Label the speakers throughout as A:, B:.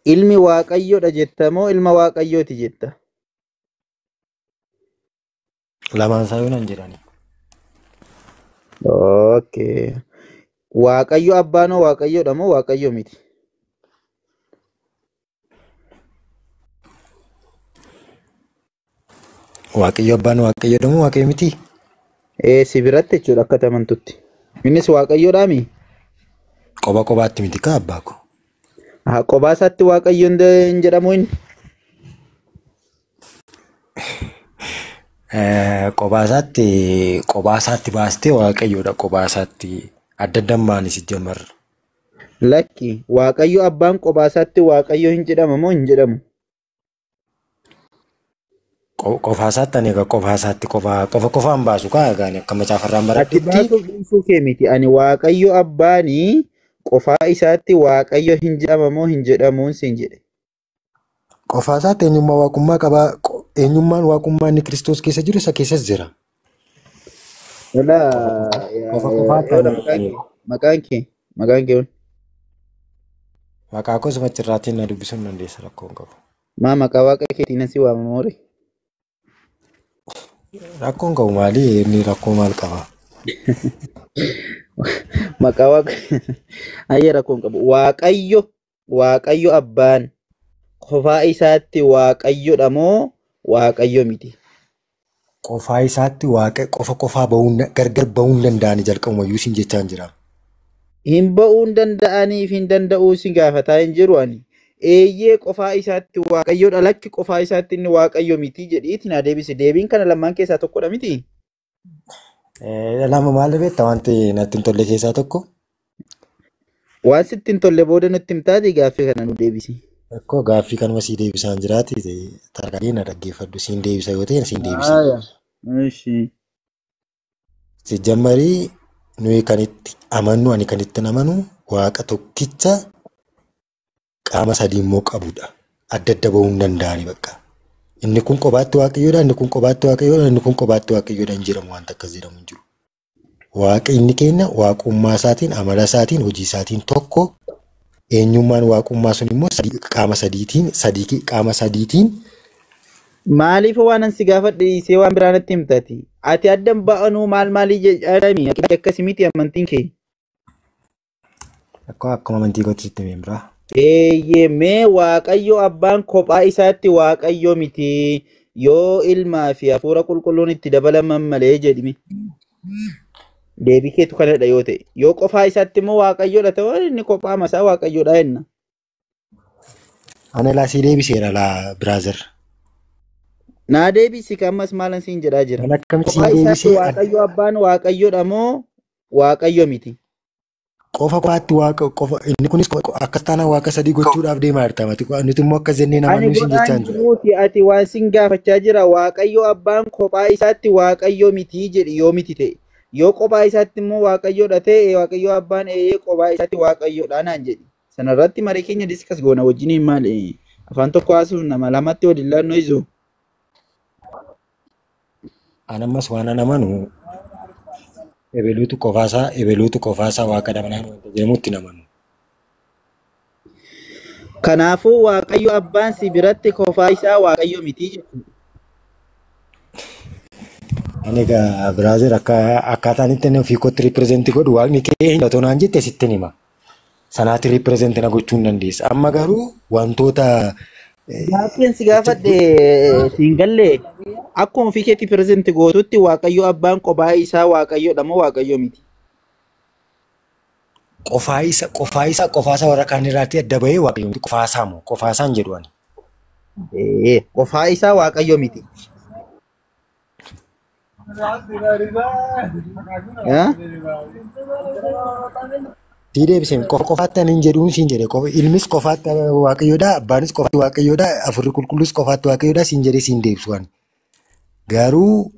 A: ilmi waaqayyoodha jetta moo ilma waaqayyooti jetta?
B: Lamaan isaa yoon jedhani.
A: Okay. Waaqayyo abbaanoo waaqayyoodha moo waaqayyo miti?
B: Waaqayyo abbaan waaqayyoodha moo waaqayyo miti?
A: Si biratti jechuudha akka amantutti. Innis waaqayyoodhaami?
B: Qoba qobaatti miti kaa abbaa ko.
A: Qobaa isaatti waaqayyo hin jedhamu inni?
B: Qobaa isaatti baastee waaqayyoodha qobaa isaatti adda addaan si jamarra.
A: Lakki waaqayyo abbaan qobaa isaatti waaqayyo hin jedhama moo hin jedhamu?
B: Qofaa isaatti ani egaa qofaa isaatti qofaan baasu kaa egaan akka macaafarraan
A: Ati
B: baradhutti.
A: baasuuf dhiisuu kee miti. Ani waaqayyo abbaanii qofaa isaatti waaqayyo hin jedhama moo hin jedhamuun siin jedhe.
B: Qofaa isaatti eenyummaa waaqummaa qabaa. Eenyummaan waaqummaa inni Kiristoos keessa jiru isa keessas jira.
A: Maqaan kee
B: Maqaa koo suma cirraatiin na dubbisuu hin dandeessa rakkoon qabu.
A: maqaa waaqa keetiin asii waamamoo ree?
B: Rakkoon qabu maali? Inni rakkoo maal qaba?
A: Maqaa waaqa ayyee rakkoon qabu. Waaqayyo abbaan qofaa isaatti waaqayyodha moo waaqayyo miti?
B: Qofaa isaatti qofaa gargar bahuu hin danda'anii jalqabumayyuu siin jechaan jira.
A: Hin ba'uu hin danda'aniif hin danda'uu si gaafataa hin jiru ani. Eeyyee qofaa isaatti waaqayyodha lakki qofaa isaatti inni waaqayyo miti jedhiiti na deebisi. Deebiin kana lamaan keessaa tokkodha miti?
B: Lama maal beektaa wanti natti hin tolle keessaa tokko?
A: Waan sitti hin tolle booda nutti himtaati gaaffii kana nu deebisi.
B: Akkoo gaaffii kanuma sii deebisaan jiraati tarkaanfii na dhaggeeffadhu siin deebisa yoo ta'e siin deebisa. Si jammarii nuyi kan itti amannu ani kan itti amanu waaqa tokkicha qaama sadii immoo qabudha. Adda adda bahuu hin danda'ani bakka. Inni kun qobaatti waaqayyoodha, inni kun qobaatti waaqayyoodha, inni kun qobaatti waaqayyoodha hin jedhamu wanta akkas jedhamu hin jiru. Waaqa inni keenya waaqummaa isaatiin, amala isaatiin, hojii isaatiin tokko. Eenyummaan waaqummaa sun immoo qaama sadiitiin.
A: Maaliif waan ansi gaafadhe dhiisee waan biraa natti himtati? Ati addan ba'anuu maalii jedhami? Akkasii miti amantiin kee.
B: Akkuma amantii kootti sitti himee
A: Eeyyee mee waaqayyo abbaan kophaa isaatti waaqayyo miti yoo ilmaa fi hafuura qulqulluun itti dabalaman malee jedhime. Deebii keetu kanadha yoo ta'e. Yoo qofaa isaatti immoo waaqayyoodha ta'uu inni kophaa masaa waaqayyoodha jenna.
B: Ana laasii deebiseera laa biraazer.
A: Naa deebisi ammas maalan siin jedhaa jira.
B: Akkamitti
A: Kophaa isaatti waaqayyo abbaan waaqayyoodha moo waaqayyo miti?
B: Qofa qofaatti qofa inni kunis akkas taanaan waaqa sadii gochuudhaaf deemaa jirta mati. Nuti immoo akka jennee namoonni siin jechaan
A: jira. Ati waan siin gaafachaa jira waaqayyo abbaan kophaa isaatti waaqayyo miti jedhi yoo miti ta'e. Yoo kophaa isaatti immoo waaqayyoodha ta'e waaqayyo abbaan kophaa isaatti waaqayyoodha naan jedhi. Sanarratti marii keenya diskas goona wajjin maal afaan tokko haasuuf nama lamatti waliin laannoo isu.
B: Anammas waan anamanu ebeluutu qofaasaa waaqa dhabanaan wanta jedhamutti namanu.
A: Kanaafuu waaqayyo abbaan si biratti kophaa isaa waaqayyo miti jechuudha.
B: Ani egaa biraazer akkaataan itti inni ofii kootti riipirezentii godhu waaqni keenya tonaan jette sitti hima. Sanaatti riipirezentii na gochuu hin dandeessa. Amma garuu wantoota.
A: Gaaffii si gaafadhe siin gallee akkuma ofii keetti riipirezentii gootutti waaqayyo abbaan kophaa isaa waaqayyoodha moo waaqayyo miti?
B: Qofaasaa warra kaan irraatti adda bahee waaqayyo miti. Qofaasaan jedhu ani.
A: Qofaa isaa waaqayyo miti.
B: Sii deebiseen qofaatti ani hin jedhuun siin jedhe ilmis qofaatti waaqayyoodha abbaanis qofaatti waaqayyoodha afurri qulqulluus qofaatti waaqayyoodha siin jedhee siin deebisu ani. Garuu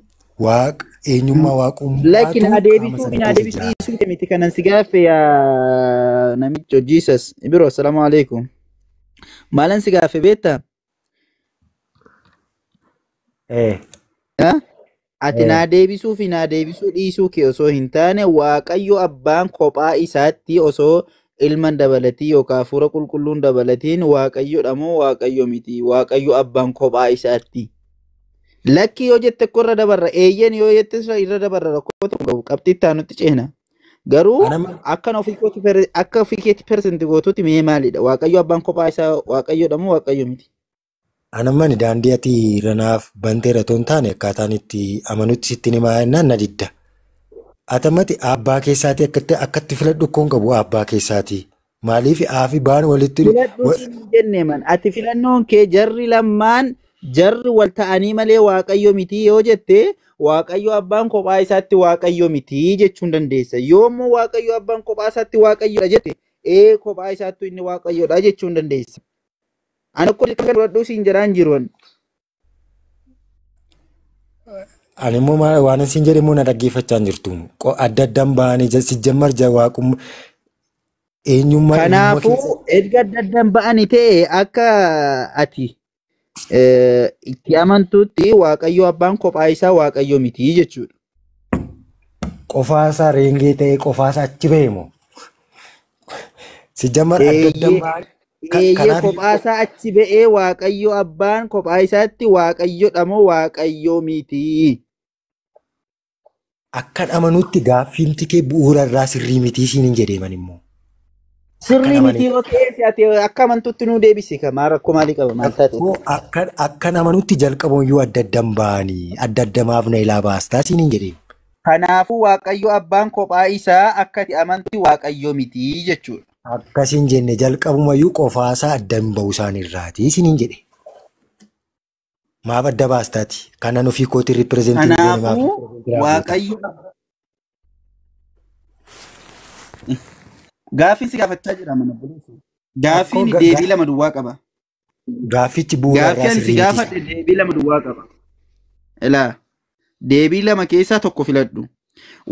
B: eenyummaa waaqummaa.
A: Lakki na deebisuu dhiisuu miti kanan si gaafe namicho Jesus biroo assalaamu alaikum. Maalan si gaafe beektaa? Ati naa deebisuu fi naa deebisuu dhiisuu kee osoo hin taane waaqayyo abbaan kophaa isaatti osoo ilman dabalatii yookaan hafuura qulqulluun dabalatiin waaqayyodha moo waaqayyo miti? Waaqayyo abbaan kophaa isaatti. Lakki yoo jette ko irra dabarra, eeyyen yoo jette irra dabarra rakkoo tokko qabxii itti aanutti ceena. Garuu akka ofii keetti persentii gootuutti mee maalidha? Waaqayyo abbaan kophaa isaa waaqayyodha moo waaqayyo miti?
B: Anamani daandii ati ranaaf banteera toon taane akkaataan itti amanutti sitti himaa jennaan na didda. Atamati abbaa keessaati akkatti filadhu koon qabu abbaa keessaati. Maaliif aafi baan walitti
A: filadhu jennee man ati filannoon kee jarri lammaan jarri wal ta'anii malee waaqayyo miti yoo jette waaqayyo abbaan kophaa isaatti waaqayyo miti jechuun dandeessa. Yoommoo waaqayyo abbaan kophaa isaatti waaqayyodha jette kophaa isaatti inni waaqayyodha jechuun dandeessa. Ani akkuma kan fudhadhu siin jiraan jiruun.
B: Ani immoo waan isin jedhe immoo na dhaggeeffachaa jirtu. Adda addaan ba'anii si jammar waaqummaa eenyummaa.
A: Kanaafuu erga adda addaan ba'anii ta'e akka ati itti amantuutti waaqayyo abbaan kophaa isaa waaqayyo miti jechuudha.
B: Qofaasaa reengee ta'e qofaasaa achi ba'e moo? Si jammar adda addaan ba'anii.
A: Eeyyee kophaasaa achi ba'ee waaqayyo abbaan kophaa isaatti waaqayyodha moo waaqayyo miti?
B: Akkan amanutti gaaffiimti kee bu'uura irraa sirrii miti siin hin jedheeman immoo.
A: Sirrii miti yoo ta'e akka amantutti nuu deebisi maal rakkoo maalii qaba maal taate?
B: Akkan amanutti jalqabuyyuu adda addaan ba'anii adda addamaaf na ilaa baastaa siin hin jedheem.
A: Kanaafuu waaqayyo abbaan kophaa isaa akkati amanti waaqayyo miti jechuudha.
B: Akkasiin jenne jalqabumayyuu qofaasaa addaan ba'uu isaaniirraati siin hin jedhe. Maaf adda baastaati? Kanan ofii kootii ripirezentii
A: kanaafuu waaqayyo gaaffiin si gaafachaa jira mana buleessu. Gaaffiin deebii lama duwwaa qaba.
B: Gaaffichi bu'uura irraa
A: sirriiti. Gaaffiin si gaafadhe deebii lama duwwaa qaba. Ilaa deebii lama keessaa tokko filadhu.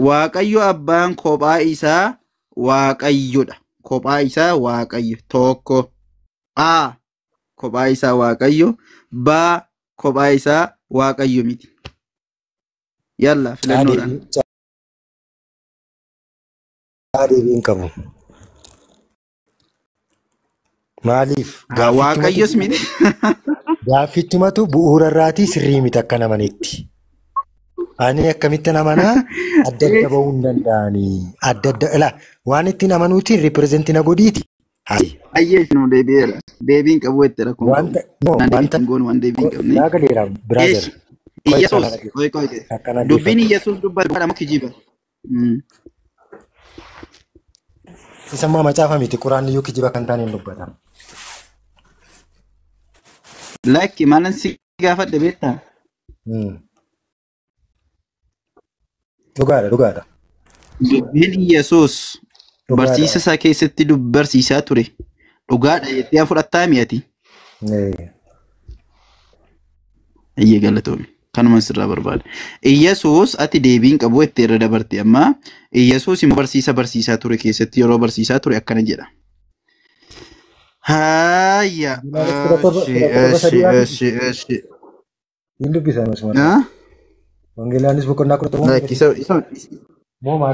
A: Waaqayyo abbaan kophaa isaa waaqayyodha. Kophaa isaa waaqayyo tokko. A kophaa isaa waaqayyo. B kophaa isaa waaqayyo miti. Yalla filannoodhaan.
B: Deebiin qabu. Maaliif?
A: Waaqayyos miti.
B: Gaaffichi matu bu'uura irraatii sirrii miti akka namanitti. Ani akkamitti namanaa adda adda ba'uu hin danda'anii. Adda adda ilaa waan ittiin amanuutiin ripirezentii na godhiiti.
A: Ayyee nu deebi'eera. Deebiin qabu jettera kun.
B: Wanta
A: waan deebiin qabne.
B: Yaa galeera biraazer.
A: Iyyesuus dubbiin Iyyesuus dubbata moo kijiba?
B: Isa ammaa macaafa miti quraanni iyyuu kijiba kan taane hin dubbatan.
A: Lakki maalan si gaafadhe beektaa?
B: Dhugaadha.
A: Dubbiin Iyyesuus barsiisa isaa keessatti barsiisaa ture. Dhugaadha jettee fudhattaa mi'ati. Iyyee galatoome. Kanuma sirraa barbaada. Iyyesuus ati deebiin qabu itti irra dabarte amma Iyyesuus immoo barsiisaa ture keessatti yeroo barsiisaa ture akkana jedha. Haaya.
B: Hin dubbisan osuma. Wangeelaanis boqonnaa 11.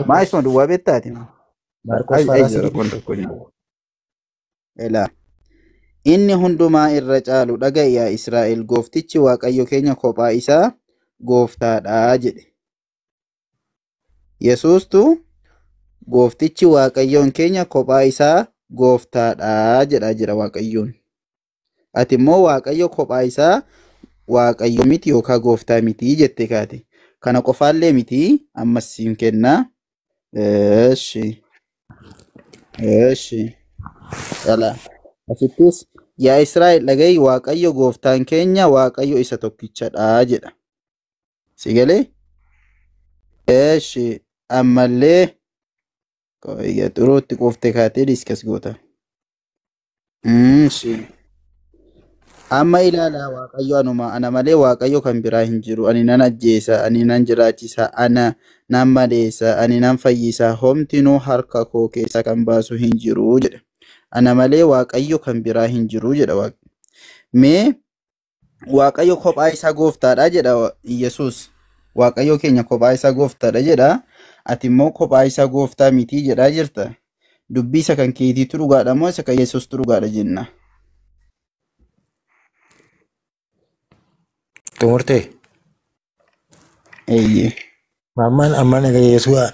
A: Maa isuma duwwaa beektaati?
B: Maarqos
A: Elaa. Inni hundumaa irra caalu dhaga'i yaa Israa'el gooftichi waaqayyo keenya kophaa isaa gooftaadha jedhe. Yesuustu gooftichi waaqayyoon keenya kophaa isaa gooftaadha jedhaa jira waaqayyoon. Ati immoo waaqayyo kophaa isaa waaqayyo miti yookaan gooftaa miti jette kaate. Kana qofaallee miti ammas siin kennaa. Eeshi. Yala. Asittis yaa Israa'el dhaga'i waaqayyo gooftaan keenya waaqayyo isa tokkichadha jedha. Si galee? Eeshi. Ammallee xuruutti quuftee kaatee diskas goota. Amma ilaalaa waaqayyo anuma ana malee waaqayyo kan biraa hin jiru. Ani nan ajjeesa, ani nan jiraachisa, ana nan madeessa, ani nan fayyisa. Homtinuu harka koo keessa kan baasu hin jiru jedha. Ana malee waaqayyo kan biraa hin jiru jedha waaqayyo. Mee waaqayyo kophaa isaa gooftaadha jedha Yesuus. Waaqayyo keenya kophaa isaa gooftaadha jedha. Ati immoo kophaa isaa gooftaa miti jedhaa jirta. dubbii isa kan keetiitu dhugaadha moo isa kan Yesuustu dhugaadha jenna.
B: Xumurtee.
A: Eeyyee.
B: Mammaan amma naga Yesuus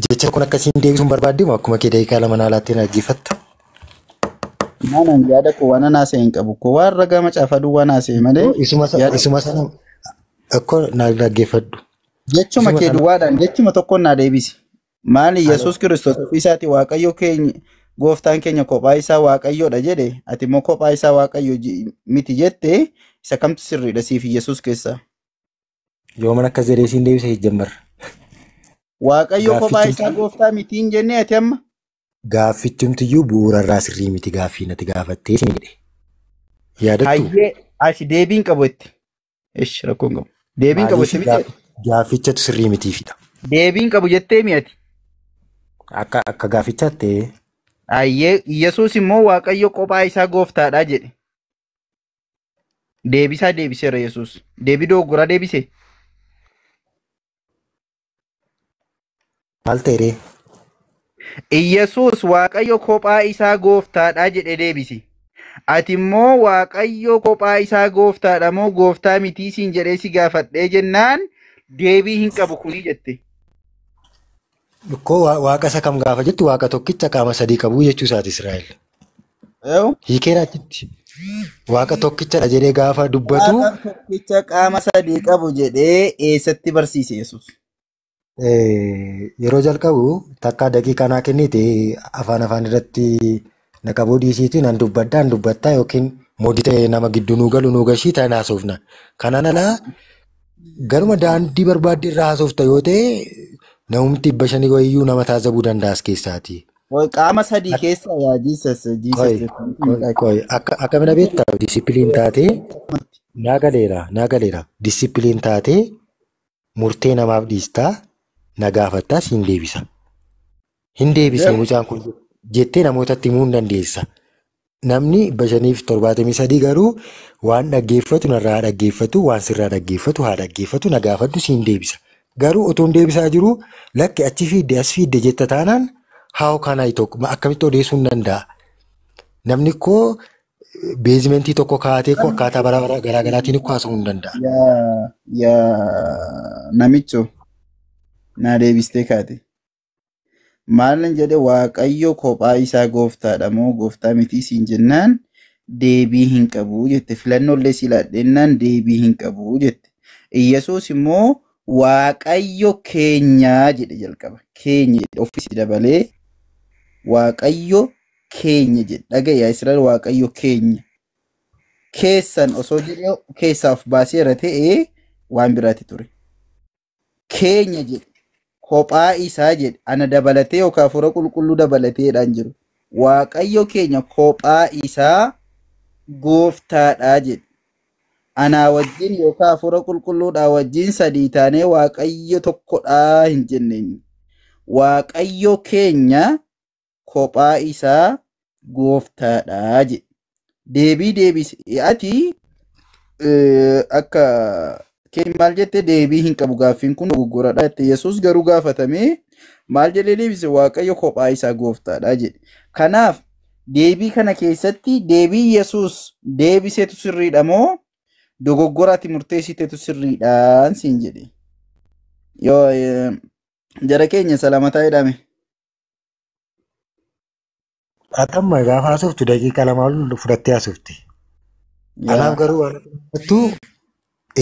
B: jecha kun akkasiin deebisuun barbaadde moo akkuma kee daqiiqaa lama naalaatti dhaggeeffatta?
A: Naanan yaada koo waan naasee hin qabu koo waan ragaa macaafa duwwaa naasee malee.
B: Isuma sana akka na dhaggeeffadhu.
A: Jechuma kee duwwaadhaan jechuma tokkoon na deebisi. Maali Yesuus Kiristoos ofiisaati Waaqayyo keenya gooftaan keenya kophaa isaa Waaqayyoodha jedhe ati immoo kophaa isaa Waaqayyo miti jette isa kamtu sirriidha siif Yesuus keessaa?
B: Yoo mana akkas jedhee siin deebisa ijjammarra.
A: Waaqayyo kophaa isaa gooftaa mitiin jennee ati amma?
B: Gaaffichumtiyyuu bu'uurarraa sirrii miti gaaffii natti gaafattee siin jedhe. Yaadattu?
A: Hayyee ati deebiin qabu itti. Ish rakkoon qabu. Deebiin qabu itti miti.
B: Gaaffichatu sirrii mitiifidha.
A: Deebiin qabu jettee mi'ati.
B: Akka gaaffichaatti.
A: Hayyee Yesuus immoo Waaqayyo kophaa isaa gooftaadha jedhe. Deebisaa deebiseera Yesuus. Deebii dogoggoraa deebise.
B: Maal ta'e?
A: Yesuus Waaqayyo kophaa isaa gooftaadha jedhe deebisi. Ati immoo Waaqayyo kophaa isaa gooftaadha moo gooftaa mitii siin jedhee si gaafadhee jennaan deebii hin qabu kuni jette.
B: Koo waaqa isa kam gaafa jettu waaqa tokkicha qaama sadii qabu jechuu isaati Israa'el. Hiikeera achitti. Waaqa tokkichadha jedhee gaafa dubbatu.
A: Waaqa tokkicha qaama sadii qabu jedhee eessatti barsiise Yesuus?
B: Yeroo jalqabu takka daqiiqaa naa kennite afaan irratti naqabuu dhiisiitii nan dubbattaa yookiin moodii ta'e nama gidduu nuu galu nuu gashii ta'e haasofna. Kanaan alaa garuma daandii barbaadde irraa haasofta yoo ta'e namumti 500 wayiyyuu nama taasisuu danda'a keessaati.
A: Qaama sadii keessa yaa Jiisas.
B: Akka mina beektaa disipiliin taatee naa galeera disipiliin taatee murtee namaaf dhiistaa na gaafattaa siin deebisa. Hin deebisee mucaan kun jettee namootatti himuu hin dandeessa. Namni 573 garuu waan dhaggeeffatu narraa dhaggeeffatu waan sirraa dhaggeeffatu haa dhaggeeffatu na gaafadhu siin deebisa. Garuu otoo hin deebisaa jiru lakki achi fiidde as fiidde jetta taanaan haa kanaa tokko akkamitti odeessuu hin danda'a. Namni koo beezimentii tokko kaatee koo akkaataa bara garaagaraatiin koo haasa'uu hin danda'a.
A: Yaa namicho na deebistee kaate. Maalin jedhe Waaqayyo kophaa isaa gooftaadha moo gooftaa mitii siin jennaan deebii hin qabu jette. Filannollee si laadhennaan deebii hin qabu jette. Yesuus immoo Waaqayyo keenyaa jedhe jalqaba. Keenya jedhe ofiisi dabalee Waaqayyo keenya jedhe. Dhagayaa Israa'el Waaqayyo keenya. Keessan osoo jedhee keessaaf baaseera ta'ee waan biraati ture. Keenya jedhe. Kophaa isaa jedhe ana dabalatee yookaan hafuura qulqulluu dabalateedhaan jiru. Waaqayyo keenya kophaa isaa gooftaadhaa jedhe. Anaa wajjin yookaan hafuura qulqulluudhaa wajjin sadii taanee Waaqayyo tokkodhaa hin jenneen. Waaqayyo keenya kophaa isaa gooftaadhaa jedhe. Deebii deebise. Ati akka Keen maal jette deebii hin qabu gaaffiin kun dogoggoradha jette. Yesuus garuu gaafatamee maal jedhee deebise Waaqayyo kophaa isaa gooftaadha jedhe. Kanaaf deebii kana keessatti deebii Yesuus deebiseetu sirriidha moo dogoggoraatti murteessiteetu sirriidhaan siin jedhe. Yoo jara keenya salamataa jedhame.
B: Atamma gaafa haasoftu daqiiqaa lama ol fudhattee haasofte. Kanaaf garuu waan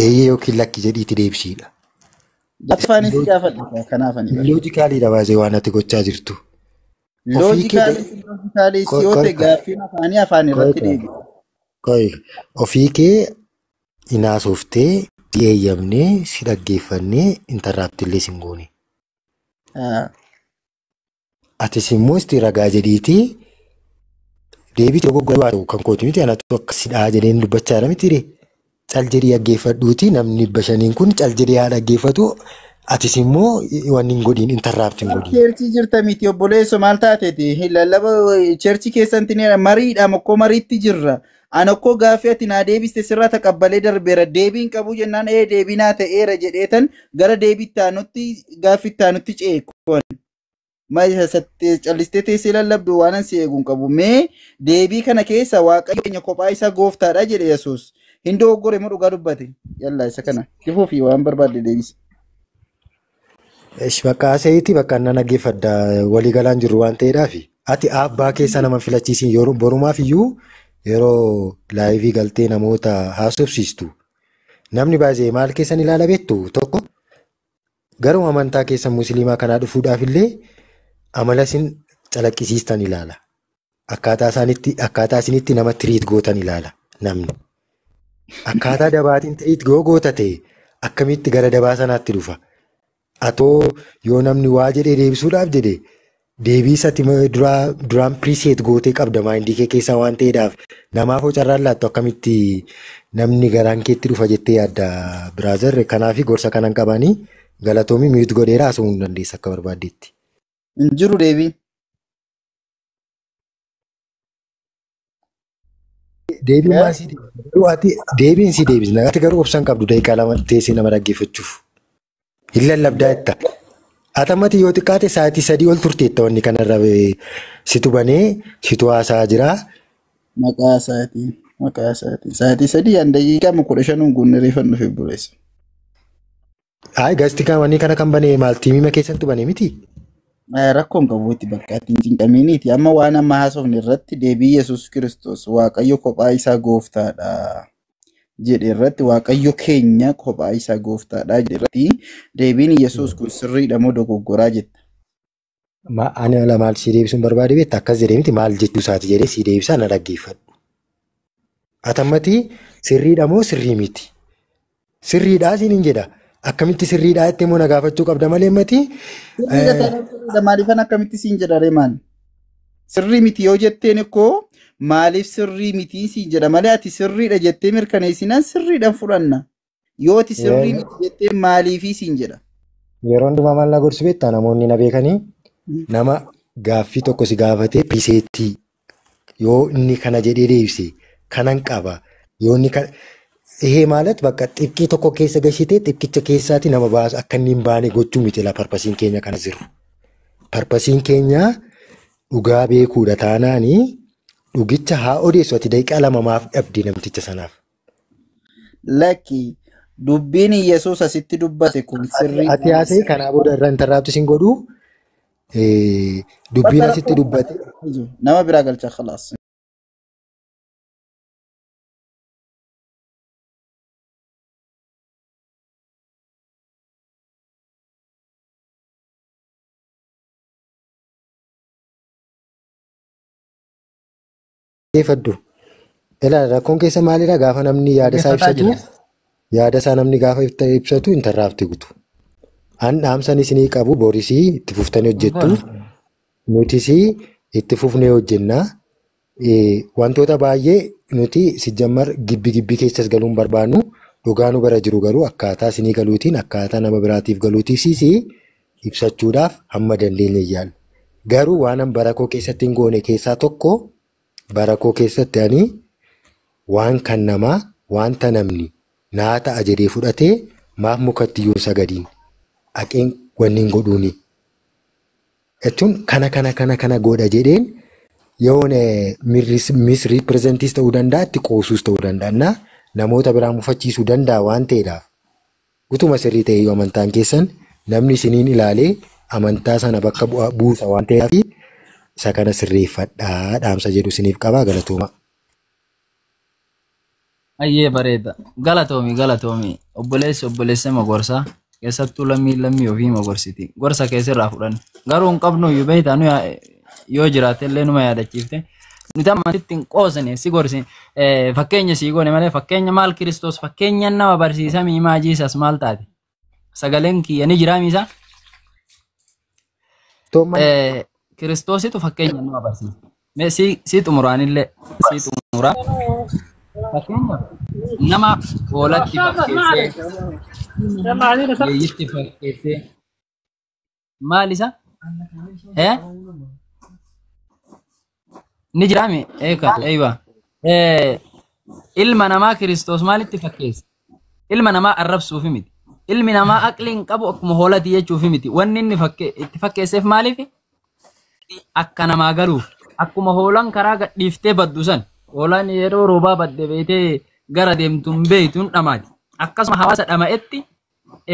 B: eeyyee yookiin lakki jedhiitti deebisiidha.
A: Afaanis gaafadha kanaafani.
B: Loojikaaliidha baay'ee waan ati gochaa jirtu.
A: Loojikaalii yoo ta'e gaaffiin afaanii afaan irratti deebi'a.
B: Ofii kee hin haasoftee eeyyamnee si dhaggeeffannee intarraaptillee sin goone. Atis immoo isti ragaa jedhiitii deebii dogoggora kan kooti miti anatu akkasidhaa jedheen dubbachaa jira miti. Cal jedhii dhaggeeffadhuuti namni 500 kun cal jedhee haa dhaggeeffatu atis immoo waan hin godhiin intarraapti hin godhiin.
A: Cheerchii jirta miti obboleessa maal taateeti lallaba cheerchii keessatti mariidha mokkoo mariitti jirra. Ana koo gaaffii ati naa deebiste sirraa taqabbalee darbeera deebiin qabu jennaan deebii naa ta'eera jedheetan gara deebii itti aanutti gaaffii itti aanutti ceekkoon. ma callistee teessee lallabdu waanan si eeguun qabu mee deebii kana keessa waaqayyo keenya kophaa isaa gooftaadha jedhe Yesuus hin dogoggore moo dhugaa dubbate yalla isa kana kifuu fi waan barbaadde deebisi.
B: Bakka aseetii bakka nan dhaggeeffadha walii galaan jiru waan ta'eedhaaf ati abbaa keessa nama filachiisin yeroo borumaaf iyyuu yeroo laayivii galtee namoota haasofsiistu namni baay'ee maal keessan ilaala beektu tokko garuu amantaa keessan musliimaa kanaa dhufuudhaaf illee amala isin calaqqisiistan ilaala. Akkaataa isinitti nama tiriit gootan ilaala namni. Akkaataa dabaatiin tiriit goota ta'e akkamitti gara dabaa sanaatti dhufa. Atoo yoo namni waa jedhee deebisuudhaaf jedhe deebii isatti duraan piriseet gootee qabda maayindii kee keessaa waan ta'eedhaaf namaaf carraan laattu akkamitti namni garaan keetti dhufa jettee yaadda biraazar kanaafi gorsa kanan qabanii galatoomii miitu godheera haasa'uu hin dandeessa akka barbaaddeetti.
A: Injiru deebii.
B: Deebiin maal si deebisu? Deebiin si deebisna. Ati garuu obsaan qabdu daqiiqaa lama teessee nama dhaggeeffachuuf. Hin lallabdaa jetta. Atamatti yoo xiqqaate sa'aatii 3 ol turteetta wanni kanarra situ banee situ haasaa jira.
A: Maqaa isaatii. Sa'aatii 3 an daqiiqaa 15 guunnee reeffa nuuf buleessa.
B: Gaazexi kan wanni kana kan banee maal tiimii keessattuu banee miti?
A: Rakkoon qabuutti bakka ittiin cinqaminiiti. Amma waan amma haasofne irratti deebii Yesuus Kiristoos waaqayyo kophaa isaa gooftaadha jedhe irratti waaqayyo keenya kophaa isaa gooftaadha jedhe irratti deebiin Yesuus kun sirriidha moo dogoggoraa jetta?
B: Ani ala maal si deebisuun barbaade beekta akkas jedhee miti maal jechuu isaati jedhee si deebisaa na dhaggeeffadhu. Atammati sirriidha moo sirrii miti? Sirriidhaa siin jedha. Akkamitti sirriidhaa jettee moo na gaafachuu qabda malee mati?
A: Maaliifan akkamitti siin jedha reemaan? Sirrii miti yoo jetteen ikkoo maaliif sirrii miti siin jedha malee ati sirriidha jettee mirkaneessinaan sirriidhaan fudhanna. Yoo ati sirrii miti jettee maaliifii siin jedha?
B: Yeroo hundumaa maal na gorsu beektaa namoonni na beekanii nama gaaffii tokko si gaafatee piseettii yoo inni kana jedhee deebise kanan qaba yoo inni kana. Maalat bakka xiqqii tokko keessa gashitee xiqqicha keessaati nama baasu akka inni hin baane gochuu miti la parpasiin keenya kana jiru. Parpasiin keenya dhugaa beekuudha taanaanii dhugicha haa odeessu ati daqiiqaa 2 maaf dhabdi namticha sanaaf.
A: Lakki dubbiin Yesuus asitti dubbate kun sirrii.
B: Ati haasee kanaa booda irra intarraabtu sin godhu dubbiin asitti dubbate.
A: Nama biraa galcha khalaas.
B: Faddu. Rakkoon keessa maalidhaa gaafa namni yaada isaa ibsatu yaada isaa namni gaafa ibsatu intarraabti guutu. An dhaamsan isinii qabu boorisii itti fuftanii hojjettu nutis itti fufnee hojjennaa. Wantoota baay'ee nuti sijjammar gibbii keessas galuun barbaannu dhugaa nu bara jiru garuu akkaataa isinii galuutiin akkaataa nama biraatiif galuutiifis ibsachuudhaaf hamma dandeenya yaalu. Garuu waan barakoo keessatti hin goone keessaa tokko. Barakoo keessatti ani waan kan namaa wanta namni naa ta'a jedhee fudhatee maaf mukatti yoo sagadiin haqeen wanni hin godhuuni. Jechuun kana godha jedheen yoon misriipirezentiis ta'uu danda'a itti qoosuus ta'uu danda'a namoota biraa mufachiisuu danda'a waan ta'eedhaaf utuma sirrii ta'e yoo amantaan keessan namni isiniin ilaalee amantaa sana bakka buusa waan ta'eef. Isa kana sirreeffadhaa dhaamsa jedhu isiniif qabaa galatooma.
C: Ayyee bareeda galatoomi obboleessa magorsaa keessattuu lammii ofii magorsiti gorsa keessirraa fudhanne garuu hin qabnu iyyuu beektaa nu yoo jiraate illee numa yaadachiifte nuti amma ittiin qoosne si gorsi fakkeenya sii goone malee fakkeenya maal Kiristoos fakkeenya nama barsiisa miimaa Jiisas maal taate sagaleen kiyya ni jiraa miisaa. Kiristoositu fakkeenya nama barsiisa. Si xumuraanillee si xumuraa. Fakkeenya nama hoolatti fakkeessee yeeyyitti fakkeessee maal isa? Ni jiraame eeyyuu. Ilma namaa Kiristoos maalitti fakkeesse? Ilma namaa arrabsuufi miti. Ilmi namaa aqliin qabu akkuma hoolati jechuufi miti. Wanni inni itti fakkeesseef maaliif? akka namaa galuuf akkuma hoolaan karaa gadhiiftee baddu san hoolaan yeroo roobaa badde beetee gara deemtuun beeytuun dhamaati. Akkasuma hawaasa dhama'etti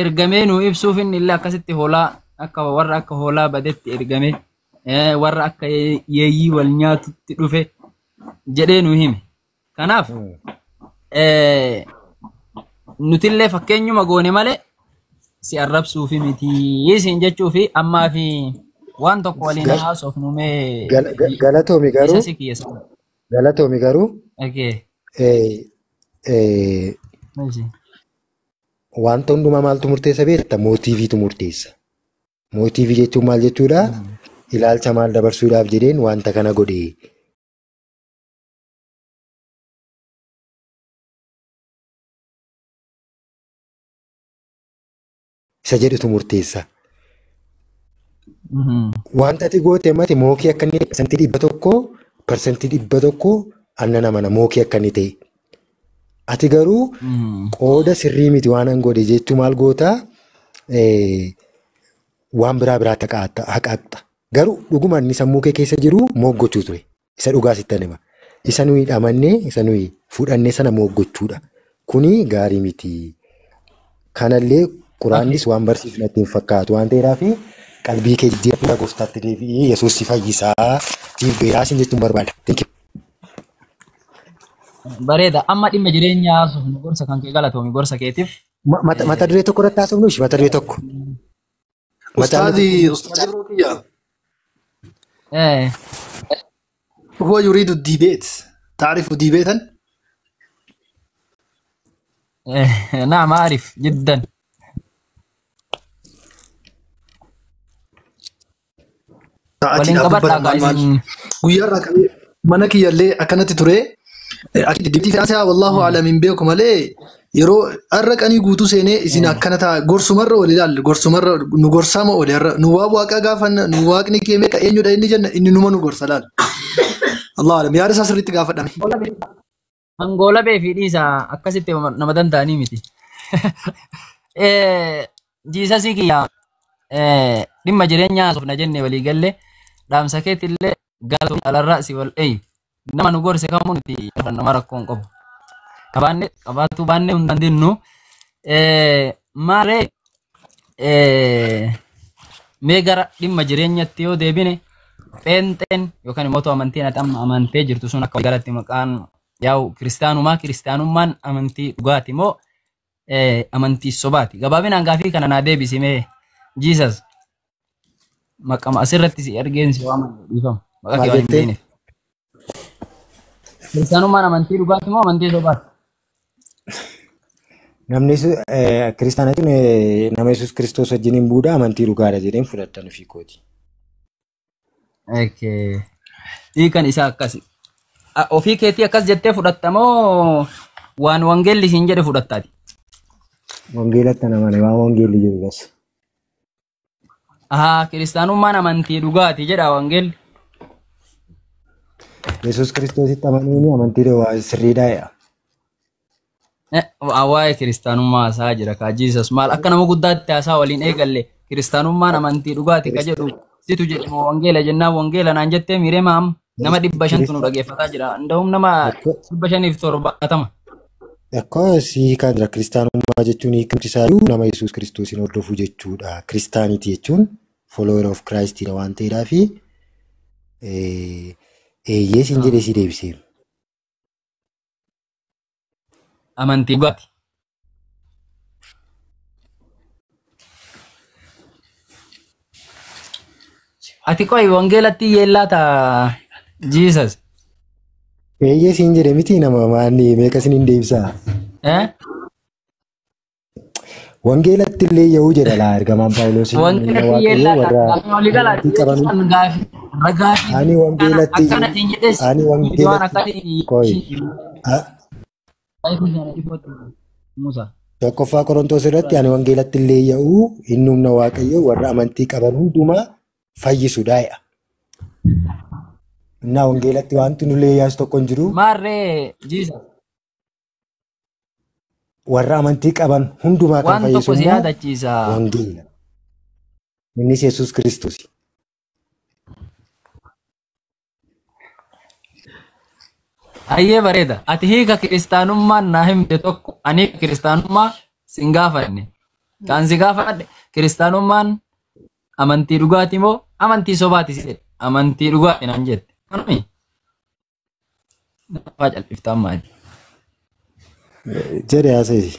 C: ergamee nuu ibsuuf inni illee akkasitti hoolaa akka warra akka hoolaa badetti ergamee warra akka yeeyyii wal nyaatutti dhufe jedhee nuu hime. Kanaaf nutillee fakkeenyuma goone malee si arrabsuufi miti isin jechuufi ammaa fi waan tokko waliin haasofnu mee
B: galatoomi garuu
C: isa si kiyesa.
B: galatoomi garuu
C: Okay. Mashi.
B: wanta hundumaa maaltu murteessa beekta? Mootiiviitu murteessa. Mootiivii jechuun maal jechuudha? Ilaalcha maal dabarsuudhaaf jedheen wanta kana godhe. Isa jedhutu murteessa. Wanta ati goote mati mookii akka inni parsantii 100 aannan amana mookii akka inni ta'e. Ati garuu qooda sirrii miti waan an godhe jechuu maal gootaa waan biraa haqaaqxa. Garuu dhuguma inni sammuu kee keessa jiru mooggochuu ture. Isa dhugaa sitti hima. Isa nuyi dhamannee isa nuyi fudhannee sana mooggochuudha. Kuni gaarii miti. Kanallee Quraannis waan barsiisu natti hin fakkaatu waan ta'eedhaaf qalbii kee jijjiirraa gooftaatti deebi'ee Yesuus si fayyisaa siif beeraasin jechuun barbaada.
C: Bareeda amma dhimma jireenya haasofnu gorsa kan kee galatoomi gorsa keetiif.
B: Mata duree tokko irratti haasofnu mata duree tokko.
D: أستاذي روكية هو يريد الديبيت تعرف ديبيتا؟
C: نعم أعرف جدا. ولين قبضنا قاعدين
D: ويرى منك يلي أكنت تري أكيد ديبتي في أسيا والله أعلم من بيكم عليه yeroo arra qanii guutuu seenee isin akkana ta'a gorsumarra ol ilaalle gorsumarra nu gorsama ol irra nu waa waaqa gaafanna nu waaqni kee meeqa eenyudha inni jenna inni numa nu gorsa laal Allah alam yaada isaa sirriitti gaafadhame.
C: Angoola bee fi dhiisa akkasitti nama danda'anii miti. Jiisasii kiyya dhimma jireenya haasofna jenne walii galle dhaamsa keetillee galatuun alarraa si wal nama nu gorse kamuu nuti nama rakkoon qabu. Qabaatu baannee hin dandeenyu maaree mee gara dhimma jireenyatti yoo deebine pheenxeen yookaan immoo amantiin ati amma amantee jirtu sun akka galatti maqaan yaa'u kiristaanummaan amantii dhugaati moo amantii sobaati gabaabinaan gaafii kana naa deebisimee jiisas maqama asirratti si ergeensi waaman dhiifama maqaa kee waan hin beekneef kiristaanummaan amantii dhugaati moo amantii sobaati?
B: Namni kiristaana jechuun nama Yesuus Kiristoos wajjiniin buudhaa amantii dhugaadha jedheen fudhatan ofii kooti.
C: Hiikan isaa akkasi. Ofii keetii akkas jettee fudhattamoo waan wangeelli siin jedhe fudhattaati?
B: Wangeelatti namani waan wangeelli jedhu bas.
C: Kiristaanummaan amantii dhugaati jedha wangeelli.
B: Yesuus Kiristoositti amanuuni amantii sirriidhaa.
C: Waa'ee kiristaanummaa haasaa jira kaa Jiisas maal akka nama guddaatti haasaa waliin eegalle kiristaanummaan amantii dhugaati ka jedhu situ jedhamu wangeela jennaan wangeela naan jettee miiree maam nama 500 nu dhageeffataa jira nda'um nama 570.
B: Akkasii kan jira kiristaanummaa jechuun hiikamti isaayyuu nama Yesuus Kiristoosiin hordofuu jechuudha. Kiristaanitii jechuun follower of Christidha waan ta'eedhaaf siin jedhee si deebisee.
C: Amantii dhugaati. Ati qoy wangeelatti yeellata Jiisas.
B: Siin jedhe miti nama maanni meeqa isiniin deebisaa? Wangeelatti illee yahuu jedha laa ergamaan Paawuloos.
C: Wangeelatti yeellata walii galaatti ragaati.
B: Ani wangeelatti tokkoffaa Qorontoos irratti ani wangeelatti illee yahuu inni humna waaqayyoo warra amantii qaban hundumaa fayyisuudha. Innaa wangeelatti wanti nullee yaasu tokko hin jiru.
C: Maarree Jiisas.
B: Warra amantii qaban hundumaa kan fayyisu
C: waan tokko si yaadachiisa.
B: Wangeela. Innis Yesuus Kiristoos.
C: Ayyee bareeda. Ati hiika kiristaanummaan naa himte tokko ani hiika kiristaanummaa sin gaafanne. Kan si gaafadhe kiristaanummaan amantii dhugaati moo amantii sobaati si jedhe. Amantii dhugaati naan jette. Kanumi. Nafaa cal'iftaan maali?
B: Jedhe haasa'e.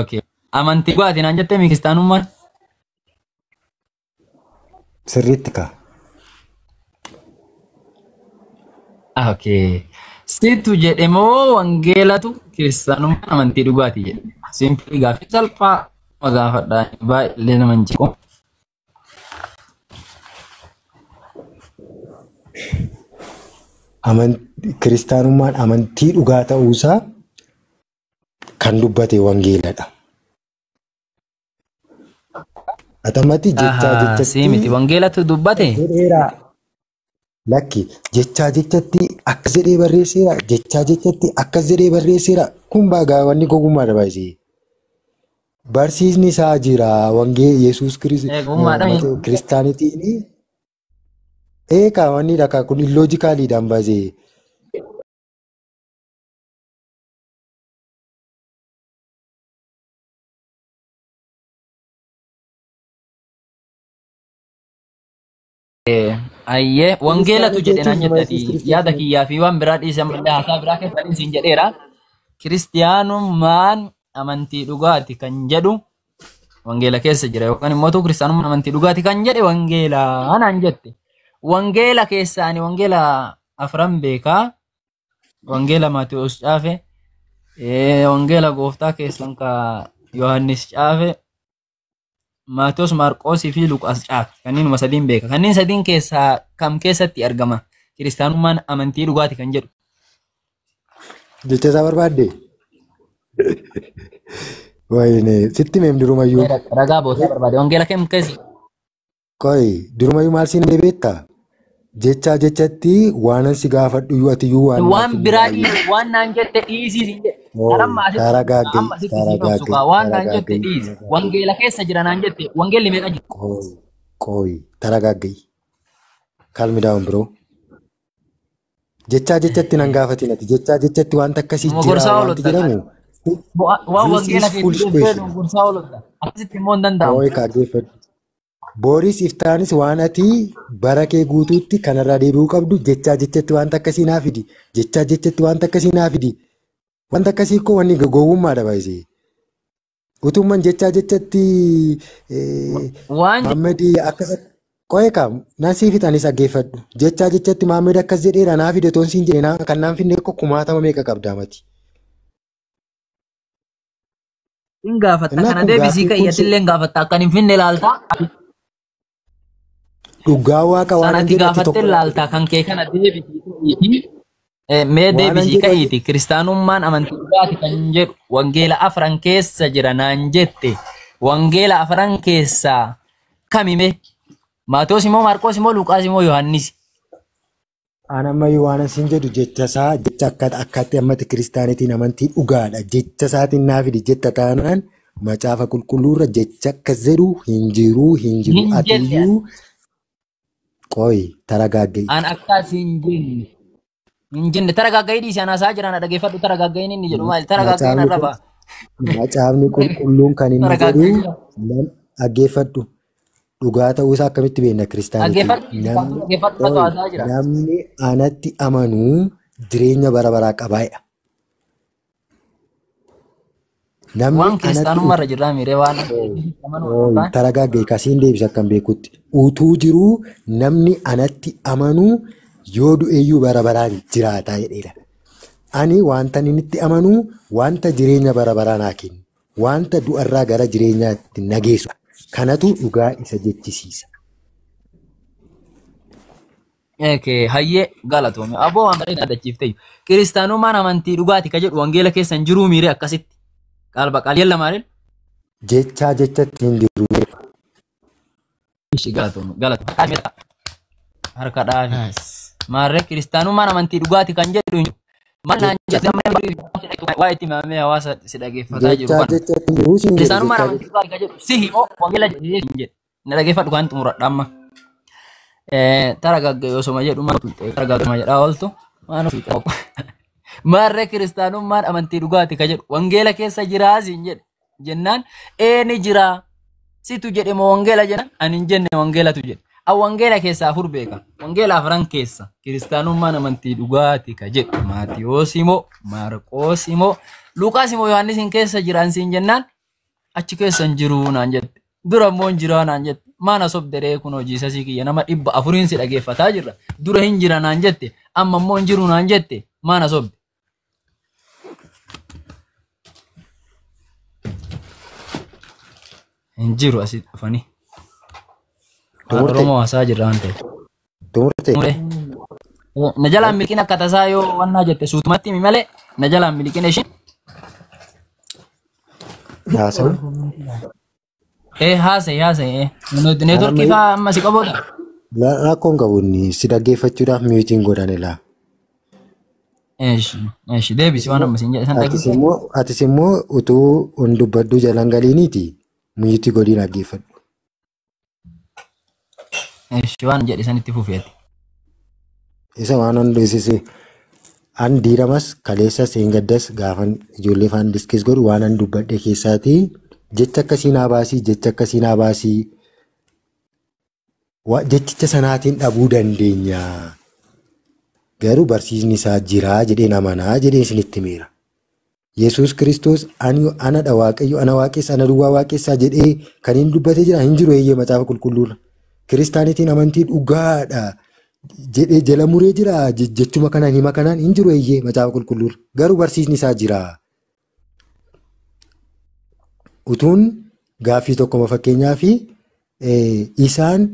C: Okay. Amantii dhugaati naan jette kiristaanummaan.
B: Sirriitti kaa.
C: Okay. Situ jedhe moo wangeelatu kiristaanummaan amantii dhugaati jedhe. Simpilii gaaffii salphaa gaafadhaa baay'ee nama hin jiru.
B: Kiristaanummaan amantii dhugaa ta'uusaa kan dubbate wangeeladha. Atamatti jechaa
C: miti wangeelatu dubbate.
B: Lakki jechaa jechatti akkas jedhee barreesseera. Jechaa jechatti akkas jedhee barreesseera. Kun baagaa wanni gogummaa dabaasee. Barsiisni isaa jira wangee Yesuus kiristaanitiin eegaa wanni dhagaa kun illoojikaaliidhaan baasee.
C: Ayyee wangeelatu jedhe naan jettati yaada kiyyaa fi waan biraa dhiisan malee haasaa biraa keessatti siin jedheera. Kiristiyaanummaan amantii dhugaati kan jedhu wangeela keessa jira yookaan immoo kiristaanummaan amantii dhugaati kan jedhe wangeela naan jette. Wangeela keessaani wangeela afran beekaa. Wangeela Maatiyuus caafe. Wangeela gooftaa keessan ka Yohaannis caafe. Maatiyuus, Maarqoosii fi Luqaas caafe. Kanneen sadiin beeka. Kanneen sadiin keessaa kam keessatti argama? Kiristaanummaan amantii dhugaati kan jedhu.
B: Jecha isaa barbaadde? Wayne sitti meem durumayyuu?
C: Ragaa bootaa barbaade. Wangeela kam keessi?
B: Qoy durumayyuu maal siin beektaa? Jechaa jechatti waanan si gaafadhu iyyuu ati iyyuu
C: waan biraa dhiisi waan naan jette dhiisii siin jedhe. Waan naan jette dhiisi. Wangeela keessa jira naan jette. Wangeelli meeqa jira?
B: Qoy taragaaggayi. Calm down bro. Jechaa jechatti nan gaafatin ati jechaa jechatti wanta akkasii jira wanti jedhamu.
C: Waan wangeela keessa gorsaa ooludha. Akkasitti immoo hin danda'amu.
B: Qoy kaaggeeffadhu. Booris iftaanis waan ati bara kee guutuutti kanarraa deebi'uu qabdu jechaa jechatti wanta akkasii naa fidi. Jechaa jechatti wanta akkasii naa fidi. Wanta akkasii koo wanni gowwummaa dabaasee. Utumman jechaa jechatti Maammadii akkas qo'eekaa nasii fixanis dhaggeeffadhu. Jechaa jechatti Maammadii akkas jedheera naa fide toon siin jedhe kan naan finne kumaatama meeqa qabdaa mati.
C: Hin gaafatta kana deebisii ka'iyyatillee hin gaafatta akkan hin finne ilaaltaa.
B: Dhugaa waaqa waan
C: sanatti gaafattee ilaaltaa kan kee kana deebisii mee deebisii ka'iiti kiristaanummaan amantii dhugaati kan jedhu wangeela afran keessa jira naan jette wangeela afran keessaa kamime Maatiyuus immoo Maarqoos immoo Luqaas immoo Yohaannis.
B: Anammayyuu waan asiin jedhu jecha isaa jecha akkatti ammatti kiristaanitiin amantii dhugaadha jecha isaatiin naa fidi jetta taanaan macaafa qulqulluurra jecha akkas jedhu hin jiru atiyyuu. Qoy taragaaggayi.
C: An akkas hin jenne taragaaggayi dhiisii anaasaa jiran dhaggeeffadhu taragaaggayin inni jedhu maali taragaaggayin arraba.
B: Macaafni qulqulluun kan inni jedhu dhaggeeffadhu. Dhugaa ta'uu isaa akkamitti beekna kiristaanitiin? Namni anatti amanuu jireenya bara baraa qabaayedha.
C: Waan kiristaanummaarra jirraa miiree waan
B: taragaaggayi kasiin deebisa akkan beekutti. Utuu jiruu namni anatti amanuu yoo du'eeyyuu bara baraan jiraataa jedheera. Ani wanta inni itti amanuu wanta jireenya bara baraa naa kennu. Wanta du'arraa gara jireenyaatti nageessu. Kanatu dhugaa isa jechisiisa.
C: Hayyee galatoome. Aboo waan bareedaa dachiifte. Kiristaanummaan amantii dhugaati ka jedhu wangeela keessan jiruu miiree akkasitti. Qalba qaaliyan lamaaniin.
B: Jechaa jechatti hin jiru.
C: Galatoome. Harka dhaabi. Maarree kiristaanummaan amantii dhugaati kan jedhu. Maal naan jedhu waa itti maamee hawaasa si dhaggeeffataa jiru kana. Kiristaanummaan amantii dhugaati kan jedhu si himoo wangeela jedhee hin jedhe. Na dhaggeeffadhu kan xumuradha amma. Tara gaggeessoo soma jedhu tara gaggeessoo jedhaa ooltu waan ofii qabu. Maarree kiristaanummaan amantii dhugaati ka jedhu wangeela keessa jiraasiin jedhe jennaan ni jira situ jedhe moo wangeela jennan ani hin jenne wangeelatu jedhe. Wangeela keessaa afur beeka. Wangeela afran keessa kiristaanummaan amantii dhugaati ka jedhu Maatiyoos immoo Maarqoos immoo Luqaas immoo Yohaannis hin keessa jiraan siin jennaan achi keessa hin jiru naan jette. Dura immoo hin jira naan jette. Maana sobderee kun hojii sasii kiyya nama 400 si dhageeffataa jirra. Dura hin jira naan jette. Amma immoo hin jiru naan jette. Maana sobde. Hin jiru asii dhufanii. Oromoo haasaa jirra waan ta'eef.
B: Tumurte.
C: Na jalaan miliqin akka tasaa yoo wannaa jette suutumatti himi malee na jalaan miliqin ishiin.
B: Haasa'u.
C: Haasa'e. Neetworkii fa'aa amma si qaboodha.
B: Rakkoon qabuun si dhaggeeffachuudhaaf miitiin godhan laa.
C: Deebisi waan amma siin jedhe san dhaggeeffatu.
B: Atis immoo utuu on dubbaddu jalan galiiniiti miitii godhiin dhaggeeffadhu.
C: Waan jedhe sanitti fufeeti.
B: Isa waan hundeessise an diiramas kaleessa seengaddas gaafan ijoollee faan diskis godhu waan an dubbadhe keessaati jecha akkasii naa baasii jechicha sanaatiin dhabuu dandeenya. Garuu barsiisni isaa jiraa jedheen amanaa jedheen isinitti meera. Yesuus Kiristoos anadha waaqayyo ana waaqessa ana duwwaa waaqessaa jedhee kan hin dubbatee jira hin jiru eeyyee macaafa qulqulluurra. Kiristaanitiin amantii dhugaadha jedhee jala muree jira jechuma kanaan hima kanaan hin jiru eeyyee macaafa qulqulluurra. Garuu barsiisni isaa jira. Utuun gaaffii tokkoma fakkeenyaa fi isaan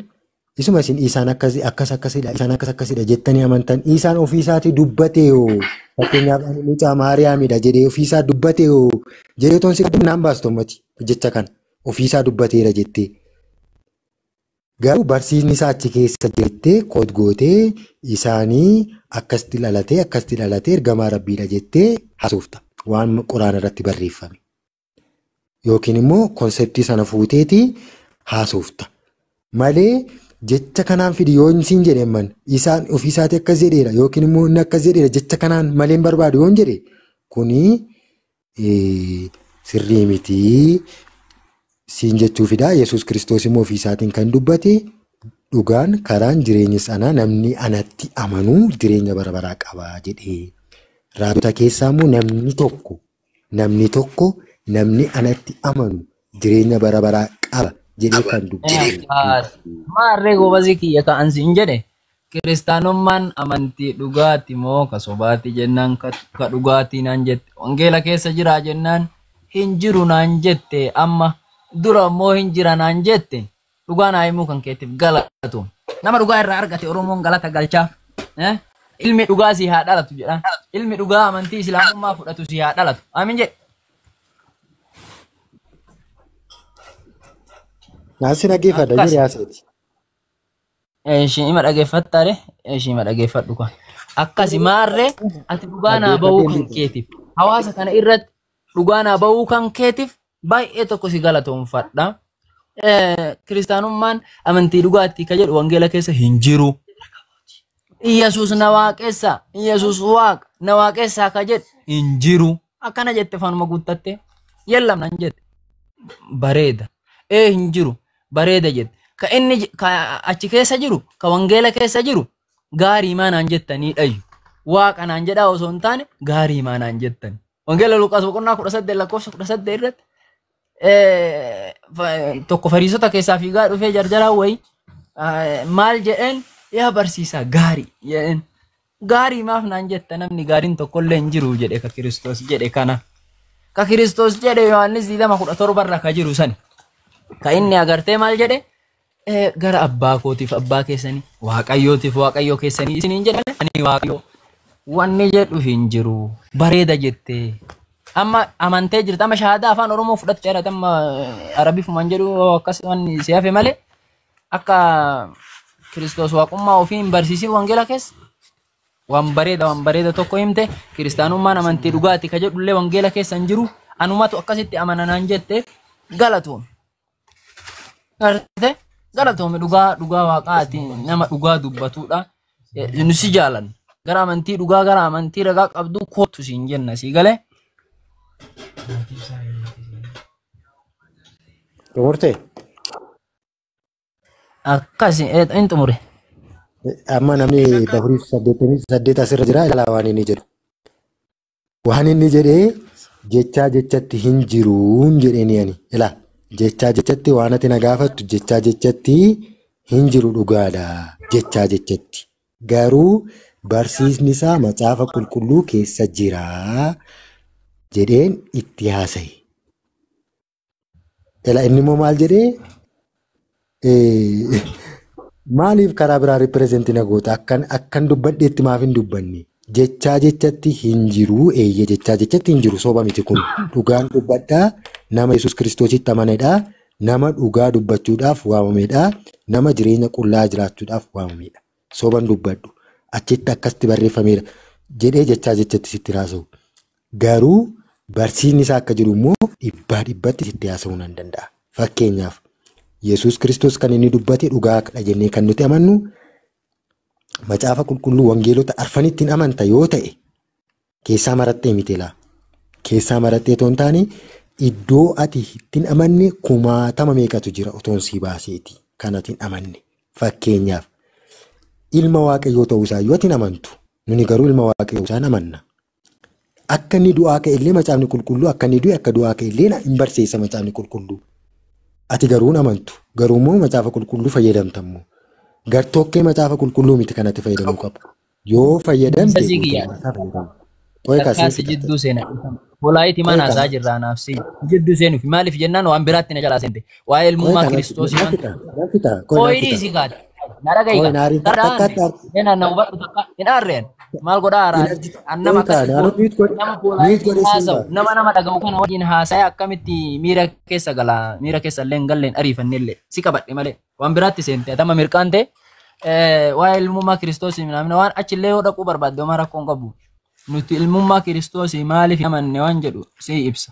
B: isuma isin isaan akkasidha jettanii amantan isaan ofii isaatii dubbateeoo fakkeenyaaf mucaa Maariyaamidha jedhee ofii isaa dubbateeoo jedhee toon si naan baastu ummati jecha kana ofii isaa dubbateera jettee. Garuu barsiisni isaa achi keessa jettee koot gootee isaanii akkasitti dhalatee ergamaa rabbiidha jettee haasofta waan quraana irratti barreeffame. Yookiin immoo konseptii sana fuuteetii haasofta. Malee jecha kanaan fidi yoo siin jedheman isaan ofii isaatii akkas jedheera yookiin immoo inni akkas jedheera jecha kanaan malee barbaadu yoo jedhe kuni sirrii mitii. Siin jechuufidha. Yesuus Kiristoos immoo ofii isaatiin kan dubbate dhugaan karaan jireenya sanaa namni anatti amanuu jireenya bara baraa qaba jedhee. Raajota keessaa immoo namni tokko namni anatti amanu jireenya bara baraa qaba jedhee kan dubbate.
C: Maarree goobazii kiyya ka'an siin jedhe kiristaanummaan amantii dhugaati moo ka sobaati jennaan ka dhugaatii naan jette. Wangeela keessa jira jennaan hin jiru naan jette amma. Dura immoo hin jira naan jette dhugaa naa himuu kan keetiif galatu. Nama dhugaa irraa argate Oromoon galata galchaaf. Ilmi dhugaa si haa dhalatu jedha. Ilmi dhugaa amantii Islaamummaa fudhatu si haa dhalatu. Amiin jedhe.
B: Naasi dhaggeeffadha jedhee haaseeti.
C: Ishima dhaggeeffattaare ishima dhaggeeffadhu kan. Akkasi maarree ati dhugaa naa bahuu kan keetiif hawaasa kana irratti dhugaa naa bahuu kan keetiif baay'ee tokko si galatoomfadha. Kiristaanummaan amantii dhugaatti ka jedhu wangeela keessa hin jiru. Yesuus na waaqessa, Yesuus waaqa na waaqessaa ka jedhu hin jiru. Akkana jette fanuma guuttatte yellam nan jette bareeda. Hin jiru bareeda jette. Ka inni achi keessa jiru ka wangeela keessa jiru gaarii maanaan jettanii dhayyu. Waaqa naan jedhaa osoo hin taane gaarii maanaan jettani. Wangeela Luqaas boqonnaa 18 lakkoofsa 18 irratti tokko fariisota keessaa fiigaa dhufee jarjaraa wayi maal jedheen yaa barsiisaa gaarii jedheen. Gaarii maaf naan jetta namni gaariin tokkollee hin jiru jedhe ka Kiristoos jedhe kana. Ka Kiristoos jedhe Yohaannis 2:17 irra ka jiru sani. Ka inni agartee maal jedhe gara abbaa kootiif abbaa keessanii waaqayyootiif waaqayyoo keessanii isiniin jedhan ani waaqayyoo wanni jedhu hin jiru bareeda jettee. Amma amantee jirta amma shahaadaa afaan Oromoo fudhattee jira amma Arabiifumaan jedhu akkas wanni si hafe malee akka Kiristoos waaqummaa ofii hin barsiisin wangeela keessa waan bareeda tokko himte kiristaanummaan amantii dhugaati ka jedhullee wangeela keessa hin jiru anumatu akkasitti amananaan jette galatuun. Galatoomi dhugaa waaqaati nama dhugaa dubbatudha. Nu si jaalan. Gara amantii dhugaa gara amantii ragaa qabdu kootu siin jenna si galee.
B: Xumurte
C: Akkasi in xumure.
B: amma namni 488 asirra jira ilaalaa waan inni jedhu. Waan inni jedhee jechaa jechatti hin jiruun jedheeni ani ilaa jechaa jechatti waan ati na gaafattu jechaa jechatti hin jiru dhugaadha jechaa jechatti garuu barsiisni isaa macaafa qulqulluu keessa jira jedheen itti haasa'e. Ilaa inni immoo maal jedhee maaliif karaa biraa ripirezentii na goota akkan dubbadheetti maaf hin dubbanne jechaa jechatti hin jiru eeyyee jechaa jechatti hin jiru soba miti kun dhugaan dubbadhaa nama Yesuus Kiristoositti amanedha nama dhugaa dubbachuudhaaf waamamedha nama jireenya qullaa jiraachuudhaaf waamamedha soban dubbadhu achitti akkasti barreeffameera jedhee jechaa jechatti sitti haasa'u garuu barsiisni isaa akka jiru immoo dhibbatti sitti haasa'uu nan danda'a fakkeenyaaf Yesuus Kiristoos kan inni dubbate dhugaadha jennee kan nuti amannu macaafa qulqulluu wangeelota arfanittiin amanta yoo ta'e keessaa marattee miteelaa keessaa marattee otoo hin taane iddoo ati ittiin amanne 1000 meeqatu jira otoon sii baaseeti kan ati hin amanne fakkeenyaaf ilma waaqayyoo ta'uusaa yoo ati hin amantu nuni garuu ilma waaqayyoo isaan amanna akka inni du'aa ka'e illee macaafni qulqulluu akka inni du'e akka du'aa ka'e illee hin barsiisa macaafni qulqulluu. Ati garuu hin amantu garuu immoo macaafa qulqulluu fayyadamtammoo gartokkee macaafa qulqulluu miti kanatti fayyadamuu qabu yoo fayyadamte
C: Takkaasi jidduu seena Walaayiti mana haasaa jirraa naafsi jidduu seenuuf maaliif jennaan waan biraatti na jalaa seente waa'ee ilmummaa Kiristoosii waan qoyidii si gaadha nara gahiga nena na hubadhu takka hin aarreen maal godhaa haaraan annama nama Walaayiti haasa'u nama dhaga'u kana wajjin haasa'ee akkamitti miira keessa galaa miira keessa illee hin galleen ariifannellee si qabadhe malee waan biraatti seente atama mirqaan ta'e waa'ee ilmummaa Kiristoosii namni waan achillee yoo dhaquu barbaadde homaa rakkoon qabu nuti ilmummaa Kiristoosii maaliif amanne waan jedhu si ibsa.